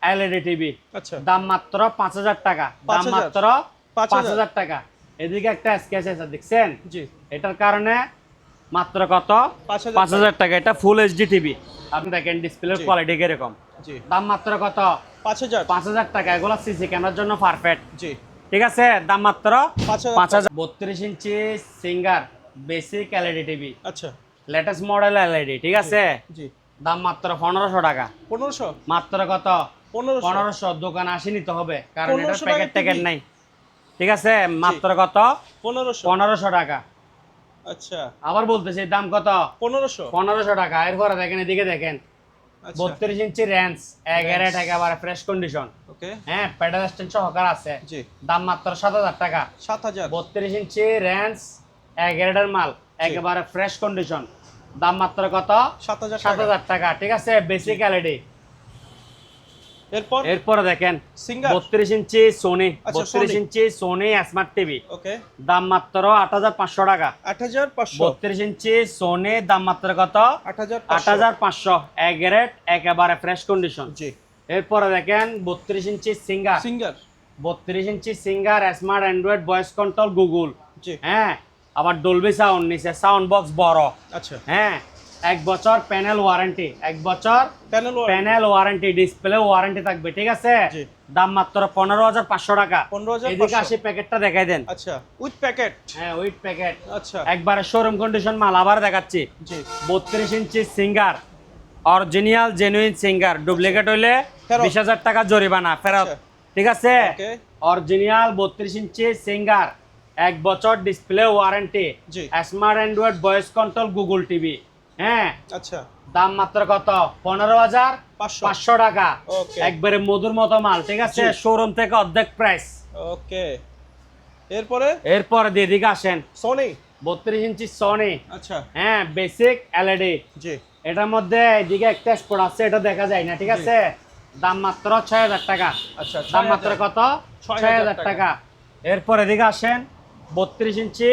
B: LED TV.
A: আচ্ছা।
B: দাম মাত্র 5,000 টাকা। দাম
A: 5,000
B: মাত্র 5,000 টাকা। এদিকে একটা স্কেচ আছে দেখছেন,
A: জি।
B: এটার কারণে মাত্র কত?
A: 5,000
B: 5,000 টাকা। এটা ফুল এইচডি টিভি, আপনি দেখেন ডিসপ্লের
A: জি।
B: কোয়ালিটি কিরকম।
A: জি।
B: দাম মাত্র কত?
A: 5,000।
B: 5,000 টাকা। এগুলো সিসি ক্যামেরার জন্য পারফেক্ট,
A: জি।
B: ঠিক আছে। দাম মাত্র
A: 5,000
B: 5,000। 32 inch Singer basic LED TV,
A: আচ্ছা।
B: লেটেস্ট মডেল এলইডি, ঠিক আছে।
A: জি।
B: দাম মাত্র 1,500 টাকা।
A: 1500।
B: মাত্র কত?
A: 1500।
B: 1,500। দোকান আসি নিতে হবে, কারণ এটার
A: 1500
B: প্যাকেট
A: টাকা
B: ট্যাকেট
A: TV?
B: নাই, ঠিক আছে। মাত্র কত?
A: 1500।
B: 1,500 টাকা।
A: আচ্ছা।
B: আবার বলতেছি দাম কত?
A: 1500।
B: 1,500 টাকা। এরপরে দেখেন, এদিকে দেখেন,
A: আচ্ছা।
B: 32 ইঞ্চি রেঞ্জ, একেবারে একেবারে ফ্রেশ কন্ডিশন,
A: ওকে।
B: হ্যাঁ, প্যাডেল স্ট্যান্ড সহকার আছে।
A: জি।
B: দাম মাত্র 7,000 টাকা।
A: 7,000।
B: 32 ইঞ্চি রেঞ্জ, এক গ্রেডের মাল, একেবারে ফ্রেশ কন্ডিশন। দাম মাত্র কত?
A: 7,000 টাকা।
B: 7,000 টাকা, ঠিক আছে, বেসিক এলইডি।
A: এরপর
B: এরপরে দেখেন
A: সিঙ্গার।
B: 32 ইঞ্চি সোনি,
A: আচ্ছা,
B: 32
A: Sony।
B: ইঞ্চি সোনি স্মার্ট টিভি।
A: ওকে।
B: দাম মাত্র 8,500 টাকা।
A: 8,500।
B: 32 ইঞ্চি সোনি, দাম মাত্র কত?
A: 8,500।
B: 8,500, এক গ্রেড, একেবারে ফ্রেশ কন্ডিশন।
A: জি।
B: এরপরে দেখেন 32 inch Singer,
A: Singer.
B: 32 inch Singer smart android voice control Google,
A: জি।
B: হ্যাঁ, আবার ডলবি সাউন্ড নিচে, সাউন্ড বক্স বড়,
A: আচ্ছা।
B: হ্যাঁ, 1 বছর প্যানেল ওয়ারেন্টি, 1 বছর প্যানেল ওয়ারেন্টি, ডিসপ্লে ওয়ারেন্টি থাকবে, ঠিক আছে।
A: জি।
B: দাম মাত্র 15,500 টাকা।
A: 15,500।
B: এদিকে আসি, প্যাকেটটা দেখাই দেন।
A: আচ্ছা, উইথ প্যাকেট।
B: হ্যাঁ, উইথ প্যাকেট,
A: আচ্ছা।
B: একবারে শোরুম কন্ডিশন মাল। আবার দেখাচ্ছি,
A: জি।
B: 32 inch Singer, original genuine Singer, duplicate হইলে
A: ফেরত।
B: 20,000 টাকা জরিমানা ফেরত,
A: আচ্ছা।
B: ঠিক আছে।
A: ওকে।
B: অরিজিনাল 32 ইঞ্চি সিঙ্গার, 1 বছর ডিসপ্লে ওয়ারেন্টি,
A: জি।
B: Smart android voice control Google TV, হ্যাঁ।
A: আচ্ছা।
B: দাম মাত্র কত? 15,500 টাকা।
A: ওকে।
B: একবারে মধুর মতো মাল, ঠিক আছে,
A: জি।
B: শোরুম থেকে অর্ধেক প্রাইস।
A: ওকে। এরপরে
B: এরপরে দিয়ে দিকে আসেন,
A: সনি।
B: 32 ইঞ্চি সনি,
A: আচ্ছা।
B: হ্যাঁ, বেসিক এলইডি।
A: জি।
B: এটার মধ্যে এদিকে একটা স্পট আছে, এটা দেখা যায় না, ঠিক আছে। দাম মাত্র 6,000 টাকা।
A: আচ্ছা।
B: দাম মাত্র কত? 6,000 টাকা। এরপর এদিকে আসেন, 32 ইঞ্চি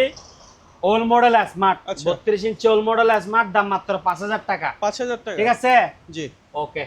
B: ওল্ড মডেল স্মার্ট,
A: আচ্ছা।
B: 32 ইঞ্চি ওল্ড মডেল স্মার্ট, দাম মাত্র 5,000 টাকা,
A: 5,000 টাকা।
B: ঠিক আছে।
A: জি।
B: ওকে।